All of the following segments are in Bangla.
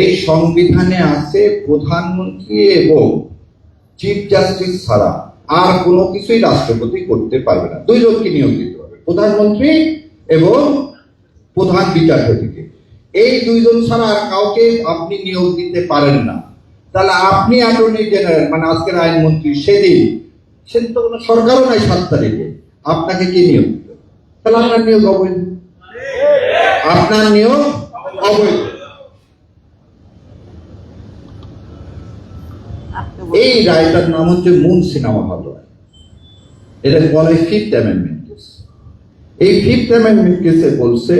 এই সংবিধানে আছে প্রধানমন্ত্রী এবং চিফ জাস্টিস ছাড়া আর কোনো কিছুই রাষ্ট্রপতি করতে পারবে না। দুইজনকে নিয়োগ দিতে হবে, প্রধানমন্ত্রী এবং প্রধান বিচারপতিকে। এই দুইজন ছাড়া আর কাউকে আপনি নিয়োগ দিতে পারেন না। তাহলে আপনি অ্যাটর্নি জেনারেল মানে আজকের আইনমন্ত্রী, সেদিন তো কোনো সরকারও নাই 7 তারিখে, আপনাকে কি নিয়োগ দিত? তাহলে আপনার নিয়োগ অবৈধ, আপনার নিয়োগ অবৈধ। এই রায়টার নাম হচ্ছে মুন সিনেমা হল রায়। এটা বলা হয় 5th অ্যামেন্ডমেন্ট কেস। এই 5th অ্যামেন্ডমেন্ট কেসে বলছে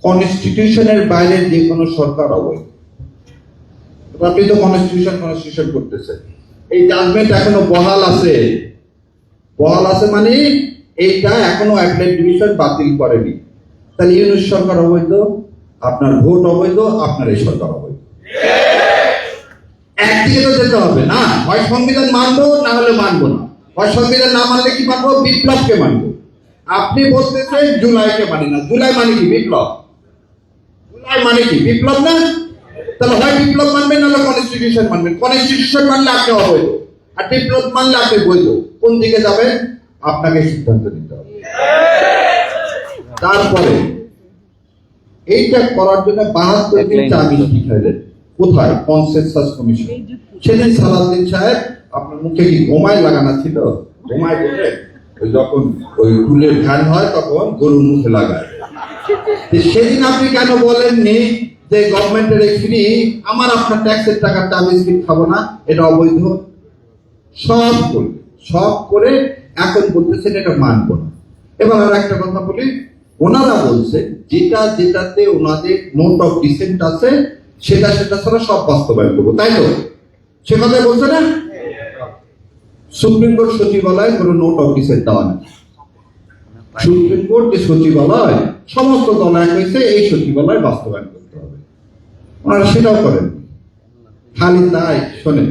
কনস্টিটিউশনের বাইরে যে কোনো সরকার অবৈধ। আপনি তো কনস্টিটিউশন করতেছে, এই জাজমেন্ট এখনো বহাল আছে। বহাল আছে মানে এইটা এখনো অ্যাপেলেট ডিভিশন বাতিল করেনি। তাহলে ইউনিট সরকার অবৈধ, আপনার ভোট অবৈধ, আপনার এই সরকার অবৈধ। একদিকে তো যেতে হবে না, হয় সংবিধান মানবো না হলে মানবো না। হয় সংবিধান না মানলে কি মানবো? বিপ্লবকে মানবো। আপনি বলতেছেন জুলাইকে মানি না। জুলাই মানে কি? বিপ্লব। জুলাই মানে কি? বিপ্লব না? তাহলে হয় বিপ্লব মানবেন নাহলে কনস্টিটিউশন মানবেন। কনস্টিটিউশন মানলে আপনি অবৈধ, আর বিপ্লব মানলে আপনি বৈধ। কোন দিকে যাবেন আপনাকে সিদ্ধান্ত নিতে হবে। তারপরে এইটা করার জন্য 72 দিন টাইম দিলেন। কোথায়? Consensus commission. সেদিন সালাউদ্দিন সাহেব আপনার মুখে কি ঘুমায় লাগানো ছিল? ঘুমায় বলে যখন ওই ফুলের ধ্যান হয় তখন গরুর মুখে লাগায়। সেদিন আপনি কেন বলেননি যে গভর্নমেন্টের এই ফ্রি, আমার আপনার ট্যাক্সের টাকার চা বিস্কিট খাবো না, এটা অবৈধ? সব করে এখন বলতেছেন এটা মানবো না। এবার আর একটা কথা বলি, ওনারা বলছে যেটাতে ওনাদের নোট অফ ডিসেন্ট আছে সেটা ছাড়া সব বাস্তবায়ন করবো, তাই তো? সে কথাই বলছে না? সুপ্রিম কোর্ট সচিবালয় কোনো নোট অফ ডিসেন্ট দেওয়া নেই। সুপ্রিম কোর্ট যে সচিবালয়, সমস্ত দল এক হয়েছে এই সচিবালয় বাস্তবায়ন করতে হবে, ওনারা সেটাও করেন। খালি তাই শোনেন,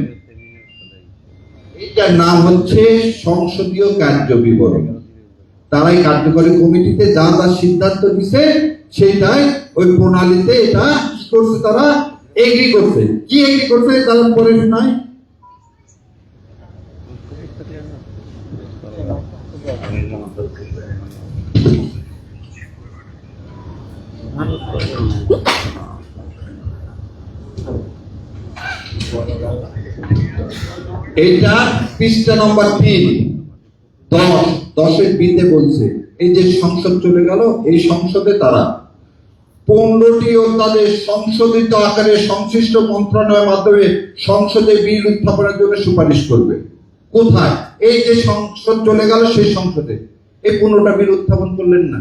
এইটার নাম হচ্ছে সংসদীয় কার্য বিবরণ। তারাই কার্যকরী কমিটিতে যা যা সিদ্ধান্ত দিছে সেটাই ওই প্রণালীতে এটা করছে, তারা এগ্রি করছে। কি এগ্রি করছে তারা পরে শোনায়। এটা পৃষ্ঠা নম্বর 3 10-এর বিতে বলছে এই যে সংসদ চলে গেল, এই সংসদে তারা 15টি অধ্যাদেশ সংশোধিত আকারে সংশ্লিষ্ট মন্ত্রণালয়ের মাধ্যমে সংসদে বিল উত্থাপনের জন্য সুপারিশ করবে। কোথায়? এই যে সংসদ চলে গেল সেই সংসদে এই 15টা বিল উত্থাপন করলেন না।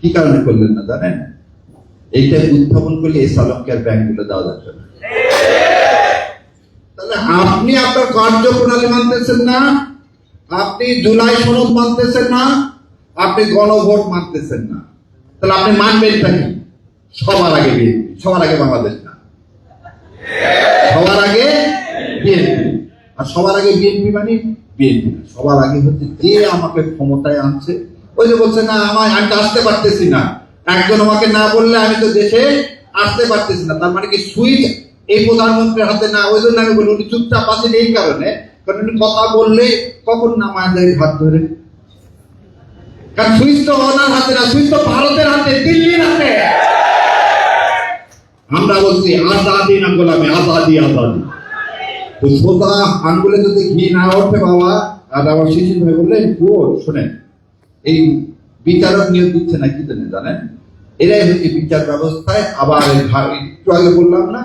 কি কারণে করলেন না জানেন? এইটা উত্থাপন করলে এই সালামকে আর ব্যাংকগুলো দেওয়া যাচ্ছে না। তাহলে আপনি আপনার কার্যপ্রণালী মানতেছেন না, আপনি জুলাই সনদ মানতেছেন না, আপনি গণভোট মানতেছেন না। তাহলে আপনি মানবেনটা কি? সবার আগে বিএনপি, সবার আগে বাংলাদেশ না, সবার আগে বিএনপি। আর সবার আগে বিএনপি মানে বিএনপি না, সবার আগে হচ্ছে যে আমাকে ক্ষমতায় আনছে। ওই যে বলছে না আমি তো আসতে পারতেছি না, একজন আমাকে না বললে আমি তো দেশে আসতে পারতেছি না। তার মানে কি সুইচ এই প্রধানমন্ত্রীর হাতে না? ওই জন্য আমি বলি উনি চুপচাপ আছেন এই কারণে, কারণ উনি কথা বললে কখন নামায় দেয় হাত ধরে। কারণ সুইচ তো ওনার হাতে না, সুইচ তো ভারতের হাতে, দিল্লির হাতে। আমরা বলছি আজাদি না গোলামি, আজাদি আজাদি। তো সোজা আঙ্গুলে যদি ঘি না ওঠে বাবা, আর আমার শিশির ভাই বললেন শোনেন, এই বিচারক নিয়োগ দিচ্ছে না কি জানেন? এরাই হচ্ছে বিচার ব্যবস্থায় আবার একটু আগে বললাম না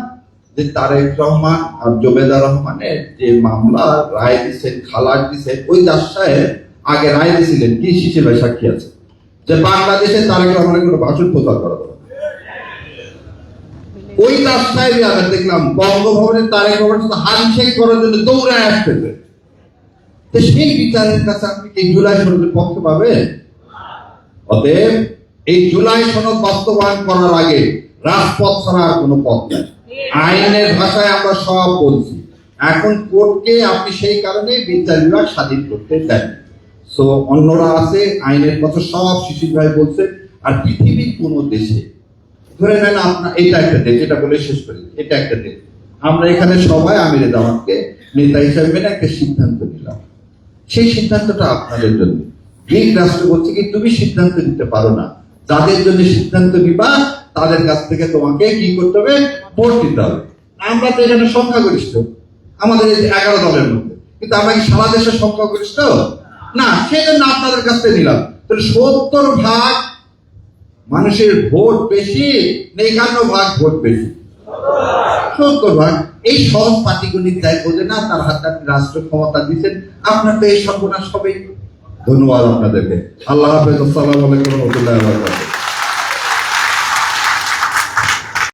যে তারেক রহমান আর জোবেদা রহমানের যে মামলা রায় দিচ্ছেন, খালাস দিচ্ছেন, ওই জাজ সাহেব আগে রায় দিয়েছিলেন কি? শিশির ভাই সাক্ষী আছে যে বাংলাদেশে তারেক রহমানের কোনো ভাষণ প্রচার করা যাবে। ওই জাজ সাহেব আমি দেখলাম বঙ্গভবনের তারেক রহমানের সাথে হ্যান্ডশেক করার জন্য দৌড়ায় আসতেছে। তো সেই বিচারের কাছে আপনি কি জুলাই সনদের পক্ষ পাবেন? অতএব এই জুলাই সনদ বাস্তবায়ন করার আগে রাজপথ ছাড়া আর কোনো পথ নেই। আইনের ভাষায় আমরা সব বলছি। এখন কোর্টকে আপনি সেই কারণে বিচার বিভাগ স্বাধীন করতে দেন। সো অন্যরা আছে আইনের কথা সব শিশির ভাই বলছে। আর পৃথিবীর কোন দেশে ধরে নেন আপনার এটা একটা ডেট, এটা বলে শেষ করি, এটা একটা ডেট। আমরা এখানে সবাই আমিরে জামাতকে নেতা হিসাবে মেনে একটা সিদ্ধান্ত নিলাম। সেই সিদ্ধান্তটা আপনাদের জন্য। গ্রিক রাষ্ট্র বলছে কি, তুমি সিদ্ধান্ত নিতে পারো না, যাদের জন্য সিদ্ধান্ত নিবা তাদের কাছ থেকে তোমাকে কি করতে হবে, ভোট দিতে হবে। আমরা তো এখানে সংখ্যাগরিষ্ঠ, আমাদের এই 11 দলের মধ্যে, কিন্তু আমরা কি সারা দেশের সংখ্যাগরিষ্ঠ না, সেই জন্য আপনাদের কাছ থেকে নিলাম। তাহলে 70% মানুষের ভোট বেশি, 51% ভোট বেশি, 70%। এই সব পাটিগণিত যাই বোঝে না, তার হাতে আপনি রাষ্ট্র ক্ষমতা দিচ্ছেন, আপনার তো এই সর্বনাশ হবেই। ধন্যবাদ আপনাদেরকে। আল্লাহ হাফেজ। আসসালামু আলাইকুম ওয়া রাহমাতুল্লাহি ওয়া বারাকাতুহু।